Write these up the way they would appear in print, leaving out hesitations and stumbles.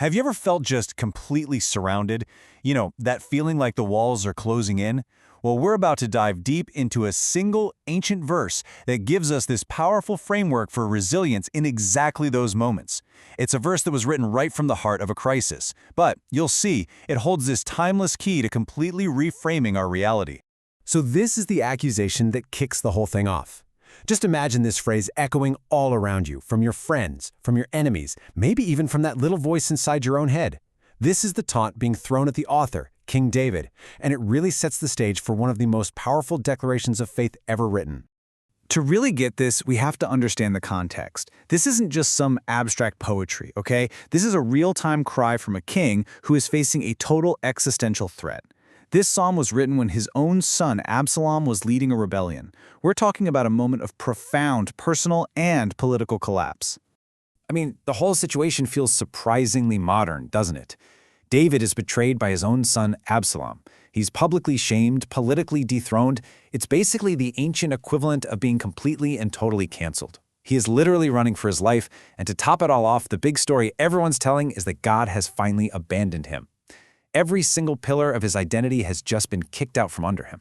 Have you ever felt just completely surrounded? You know, that feeling like the walls are closing in? Well, we're about to dive deep into a single ancient verse that gives us this powerful framework for resilience in exactly those moments. It's a verse that was written right from the heart of a crisis, but you'll see, it holds this timeless key to completely reframing our reality. So this is the accusation that kicks the whole thing off. Just imagine this phrase echoing all around you, from your friends, from your enemies, maybe even from that little voice inside your own head. This is the taunt being thrown at the author, King David, and it really sets the stage for one of the most powerful declarations of faith ever written. To really get this, we have to understand the context. This isn't just some abstract poetry, okay? This is a real-time cry from a king who is facing a total existential threat. This psalm was written when his own son, Absalom, was leading a rebellion. We're talking about a moment of profound personal and political collapse. I mean, the whole situation feels surprisingly modern, doesn't it? David is betrayed by his own son, Absalom. He's publicly shamed, politically dethroned. It's basically the ancient equivalent of being completely and totally canceled. He is literally running for his life, and to top it all off, the big story everyone's telling is that God has finally abandoned him. Every single pillar of his identity has just been kicked out from under him.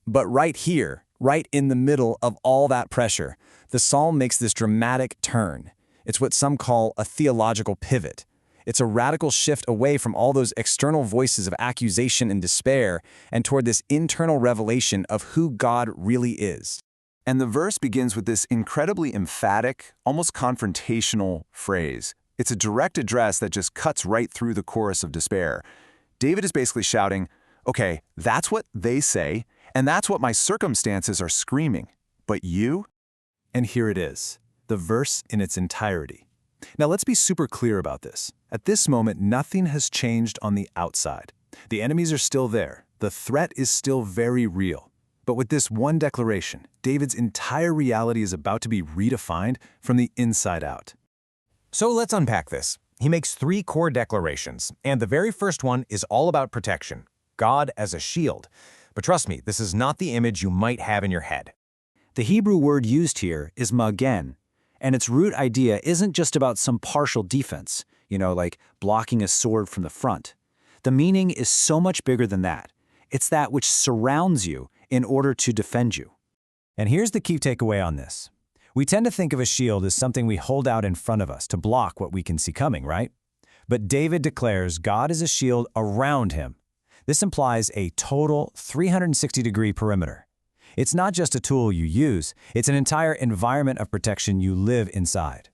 But right here, right in the middle of all that pressure, the psalm makes this dramatic turn. It's what some call a theological pivot. It's a radical shift away from all those external voices of accusation and despair and toward this internal revelation of who God really is. And the verse begins with this incredibly emphatic, almost confrontational phrase. It's a direct address that just cuts right through the chorus of despair. David is basically shouting, okay, that's what they say, and that's what my circumstances are screaming. But you? And here it is, the verse in its entirety. Now let's be super clear about this. At this moment, nothing has changed on the outside. The enemies are still there. The threat is still very real. But with this one declaration, David's entire reality is about to be redefined from the inside out. So let's unpack this. He makes three core declarations, and the very first one is all about protection, God as a shield. But trust me, this is not the image you might have in your head. The Hebrew word used here is magen, and its root idea isn't just about some partial defense, like blocking a sword from the front. The meaning is so much bigger than that. It's that which surrounds you in order to defend you. And here's the key takeaway on this. We tend to think of a shield as something we hold out in front of us to block what we can see coming, right? But David declares God is a shield around him. This implies a total 360-degree perimeter. It's not just a tool you use, it's an entire environment of protection you live inside.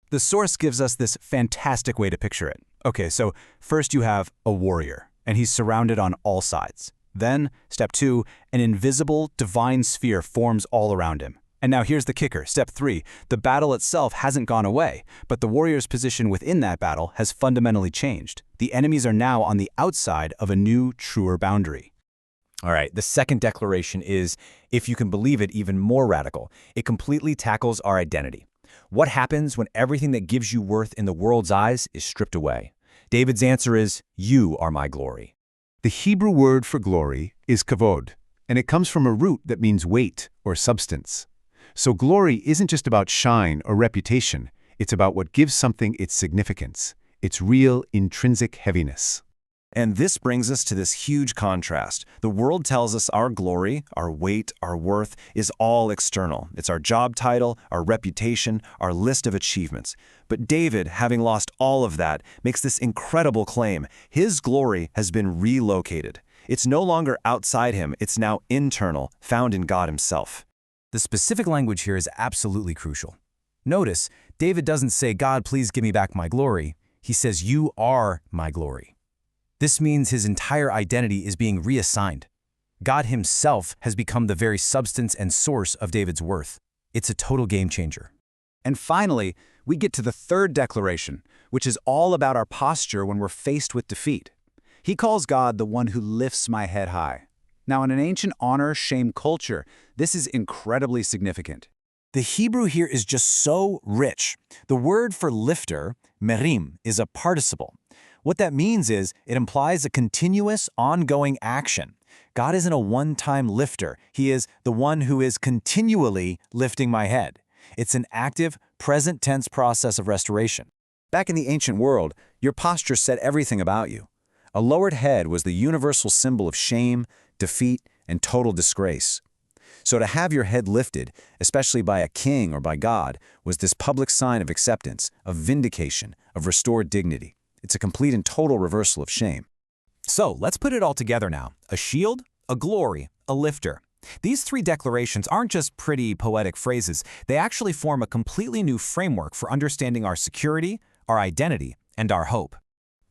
The source gives us this fantastic way to picture it. Okay, so first you have a warrior, and he's surrounded on all sides. Then, step 2, an invisible, divine sphere forms all around him. And now here's the kicker, step 3. The battle itself hasn't gone away, but the warrior's position within that battle has fundamentally changed. The enemies are now on the outside of a new, truer boundary. All right, the second declaration is, if you can believe it, even more radical. It completely tackles our identity. What happens when everything that gives you worth in the world's eyes is stripped away? David's answer is, you are my glory. The Hebrew word for glory is kavod, and it comes from a root that means weight or substance. So glory isn't just about shine or reputation, it's about what gives something its significance, its real intrinsic heaviness. And this brings us to this huge contrast. The world tells us our glory, our weight, our worth is all external. It's our job title, our reputation, our list of achievements. But David, having lost all of that, makes this incredible claim. His glory has been relocated. It's no longer outside him, it's now internal, found in God himself. The specific language here is absolutely crucial. Notice, David doesn't say, God, please give me back my glory. He says, you are my glory. This means his entire identity is being reassigned. God himself has become the very substance and source of David's worth. It's a total game changer. And finally, we get to the third declaration, which is all about our posture when we're faced with defeat. He calls God the one who lifts my head high. Now, in an ancient honor-shame culture, this is incredibly significant. The Hebrew here is just so rich. The word for lifter, merim, is a participle. What that means is it implies a continuous, ongoing action. God isn't a one-time lifter. He is the one who is continually lifting my head. It's an active, present-tense process of restoration. Back in the ancient world, your posture said everything about you. A lowered head was the universal symbol of shame, defeat, and total disgrace. So to have your head lifted, especially by a king or by God, was this public sign of acceptance, of vindication, of restored dignity. It's a complete and total reversal of shame. So let's put it all together now. A shield, a glory, a lifter. These three declarations aren't just pretty poetic phrases. They actually form a completely new framework for understanding our security, our identity, and our hope.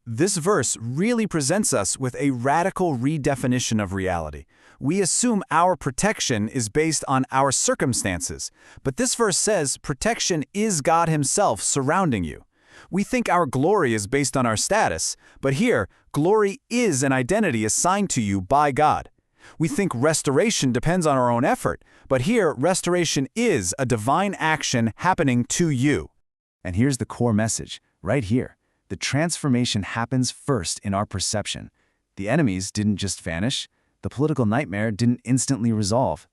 This verse really presents us with a radical redefinition of reality. We assume our protection is based on our circumstances, but this verse says protection is God Himself surrounding you. We think our glory is based on our status, but here, glory is an identity assigned to you by God. We think restoration depends on our own effort, but here, restoration is a divine action happening to you. And here's the core message, right here. The transformation happens first in our perception. The enemies didn't just vanish. The political nightmare didn't instantly resolve.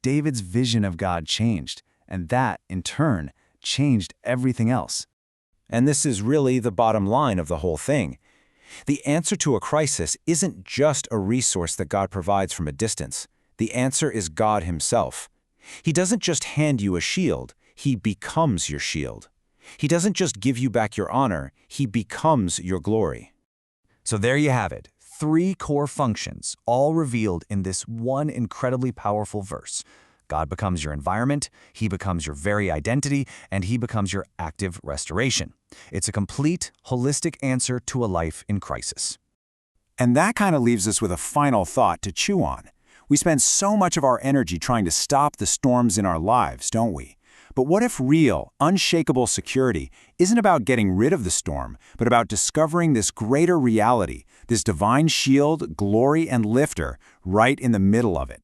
David's vision of God changed, and that, in turn, changed everything else. And this is really the bottom line of the whole thing. The answer to a crisis isn't just a resource that God provides from a distance. The answer is God Himself. He doesn't just hand you a shield, He becomes your shield. He doesn't just give you back your honor, He becomes your glory. So there you have it, 3 core functions, all revealed in this one incredibly powerful verse. God becomes your environment, He becomes your very identity, and He becomes your active restoration. It's a complete, holistic answer to a life in crisis. And that kind of leaves us with a final thought to chew on. We spend so much of our energy trying to stop the storms in our lives, don't we? But what if real, unshakable security isn't about getting rid of the storm, but about discovering this greater reality, this divine shield, glory, and lifter right in the middle of it?